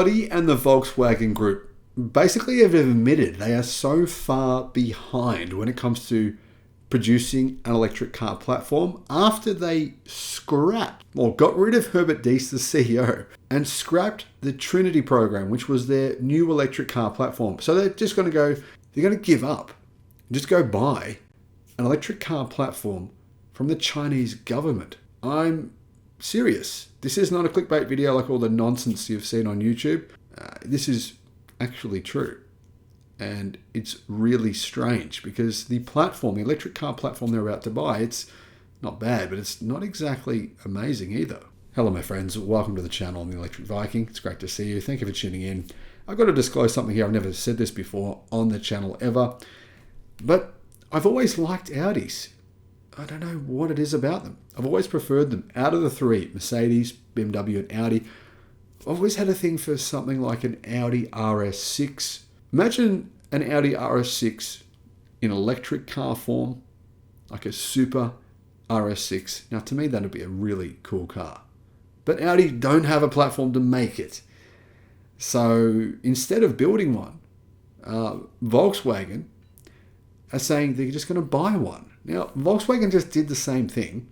Audi and the Volkswagen Group basically have admitted they are so far behind when it comes to producing an electric car platform after they scrapped or got rid of Herbert Diess, the CEO, and scrapped the Trinity program, which was their new electric car platform. So they're going to give up, just go buy an electric car platform from the Chinese government. I'm serious. This is not a clickbait video like all the nonsense you've seen on YouTube. This is actually true. And it's really strange because the platform, the electric car platform they're about to buy, it's not bad, but it's not exactly amazing either. Hello, my friends. Welcome to the channel. I'm the Electric Viking. It's great to see you. Thank you for tuning in. I've got to disclose something here. I've never said this before on the channel ever, but I've always liked Audis. I don't know what it is about them. I've always preferred them. Out of the three, Mercedes, BMW, and Audi, I've always had a thing for something like an Audi RS6. Imagine an Audi RS6 in electric car form, like a super RS6. Now, to me, that would be a really cool car. But Audi don't have a platform to make it. So instead of building one, Volkswagen are saying they're just going to buy one. Now, Volkswagen just did the same thing.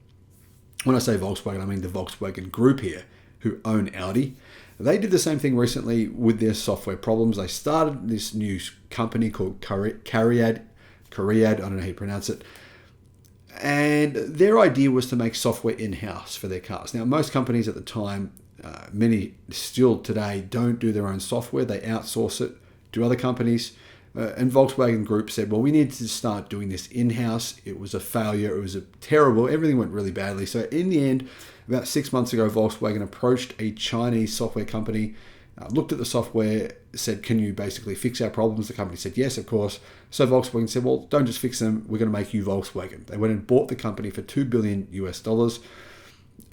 When I say Volkswagen, I mean the Volkswagen Group here, who own Audi. They did the same thing recently with their software problems. They started this new company called Cariad, I don't know how you pronounce it. And their idea was to make software in-house for their cars. Now, most companies at the time, many still today, don't do their own software. They outsource it to other companies. And Volkswagen Group said, well, we need to start doing this in-house. It was a failure. It was terrible. Everything went really badly. So in the end, about 6 months ago, Volkswagen approached a Chinese software company, looked at the software, said, can you basically fix our problems? The company said, yes, of course. So Volkswagen said, well, don't just fix them. We're going to make you Volkswagen. They went and bought the company for $2 billion US.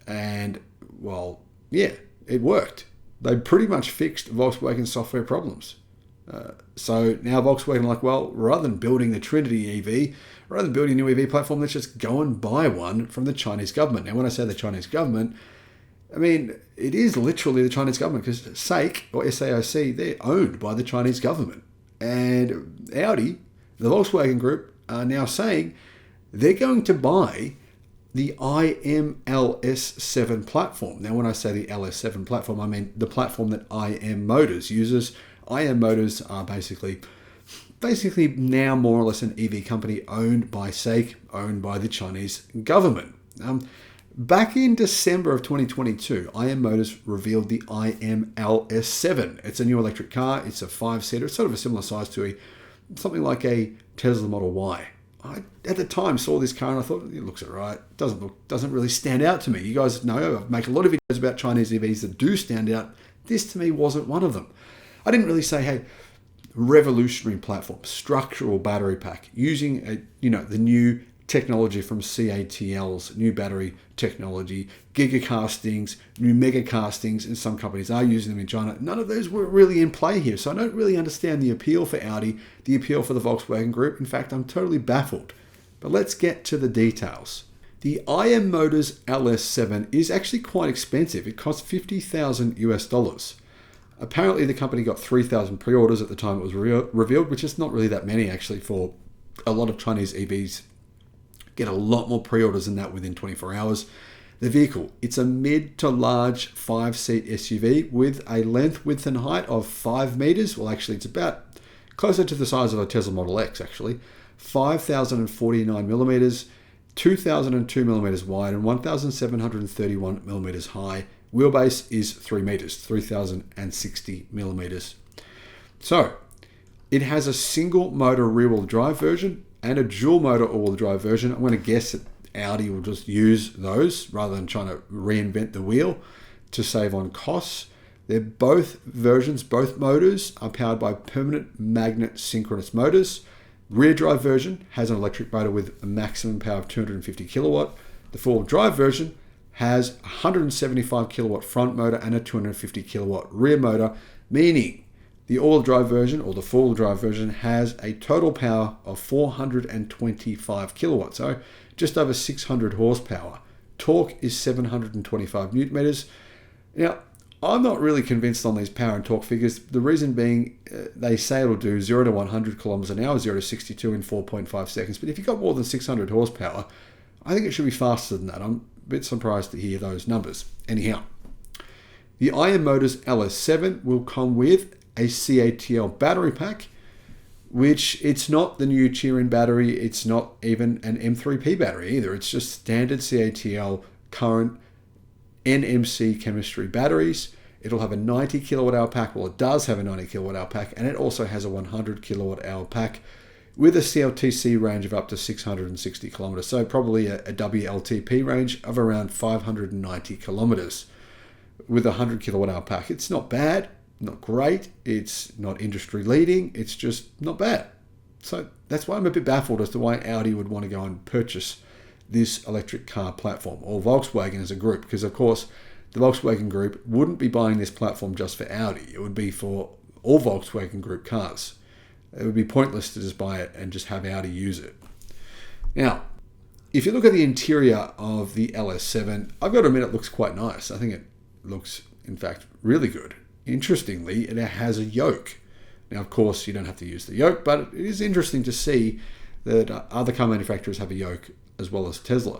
And, well, yeah, it worked. They pretty much fixed Volkswagen's software problems. So now Volkswagen are like, well, rather than building the Trinity EV, rather than building a new EV platform, let's just go and buy one from the Chinese government. Now, when I say the Chinese government, I mean, it is literally the Chinese government because SAIC, or SAIC, they're owned by the Chinese government. And Audi, the Volkswagen Group, are now saying they're going to buy the IM-LS7 platform. Now, when I say the LS7 platform, I mean the platform that IM Motors uses. IM Motors are basically now more or less an EV company owned by SAIC, owned by the Chinese government. Back in December of 2022, IM Motors revealed the IM-LS7. It's a new electric car. It's a 5-seater. It's sort of a similar size to something like a Tesla Model Y. I, at the time, saw this car and I thought, it looks all right. Doesn't really stand out to me. You guys know I make a lot of videos about Chinese EVs that do stand out. This, to me, wasn't one of them. I didn't really say, hey, revolutionary platform, structural battery pack, using the new technology from CATL's new battery technology, gigacastings, new mega castings, and some companies are using them in China. None of those were really in play here. So I don't really understand the appeal for Audi, the appeal for the Volkswagen Group. In fact, I'm totally baffled. But let's get to the details. The IM Motors LS7 is actually quite expensive. It costs $50,000 US. Apparently, the company got 3,000 pre-orders at the time it was revealed, which is not really that many, actually, for a lot of Chinese EVs. Get a lot more pre-orders than that within 24 hours. The vehicle, it's a mid to large 5-seat SUV with a length, width, and height of 5 meters. Well, actually, it's about closer to the size of a Tesla Model X, actually. 5,049 millimeters, 2,002 millimeters wide, and 1,731 millimeters high. Wheelbase is 3 meters, 3,060 millimeters. So, it has a single motor rear-wheel drive version and a dual motor all-wheel drive version. I'm going to guess that Audi will just use those rather than trying to reinvent the wheel to save on costs. They're both versions, both motors are powered by permanent magnet synchronous motors. Rear drive version has an electric motor with a maximum power of 250 kilowatt. The four-wheel drive version has a 175 kilowatt front motor and a 250 kilowatt rear motor, meaning the all-wheel drive version or the four-wheel drive version has a total power of 425 kilowatts, so just over 600 horsepower. Torque is 725 newton meters. Now, I'm not really convinced on these power and torque figures. The reason being, they say it'll do 0 to 100 kilometers an hour, 0 to 62 in 4.5 seconds. But if you've got more than 600 horsepower, I think it should be faster than that. I'm a bit surprised to hear those numbers. Anyhow, the IM Motors LS7 will come with a CATL battery pack, which it's not the new Cherin battery. It's not even an M3P battery either. It's just standard CATL current NMC chemistry batteries. It'll have a 90 kilowatt hour pack. Well, it does have a 90 kilowatt hour pack, and it also has a 100 kilowatt hour pack with a CLTC range of up to 660 kilometers. So probably a WLTP range of around 590 kilometers with a 100 kilowatt hour pack. It's not bad, not great. It's not industry leading. It's just not bad. So that's why I'm a bit baffled as to why Audi would want to go and purchase this electric car platform, or Volkswagen as a group, because of course the Volkswagen Group wouldn't be buying this platform just for Audi. It would be for all Volkswagen Group cars. It would be pointless to just buy it and just have Audi use it. Now, if you look at the interior of the LS7, I've got to admit it looks quite nice. I think it looks, in fact, really good. Interestingly, it has a yoke. Now, of course, you don't have to use the yoke, but it is interesting to see that other car manufacturers have a yoke as well as Tesla.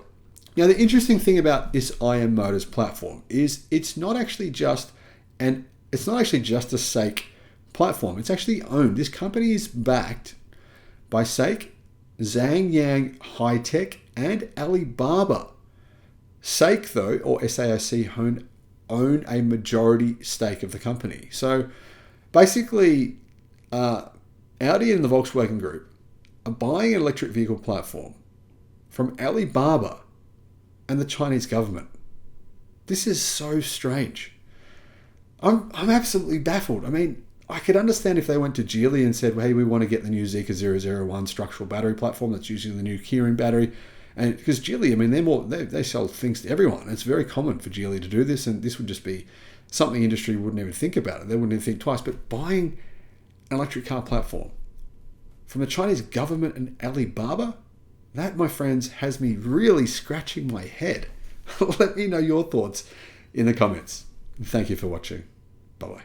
Now, the interesting thing about this IM Motors platform is it's not actually just a SAIC platform. It's actually owned. This company is backed by SAIC, Zhang High-Tech, and Alibaba. SAIC, though, or SAIC, own a majority stake of the company. So basically, Audi and the Volkswagen Group are buying an electric vehicle platform from Alibaba and the Chinese government. This is so strange. I'm absolutely baffled. I mean, I could understand if they went to Geely and said, well, hey, we want to get the new Zeekr 001 structural battery platform that's using the new Kirin battery. And because Geely, I mean, they sell things to everyone. It's very common for Geely to do this, and this would just be something the industry wouldn't even think about it. They wouldn't even think twice. But buying an electric car platform from the Chinese government and Alibaba, that, my friends, has me really scratching my head. Let me know your thoughts in the comments. Thank you for watching. Bye-bye.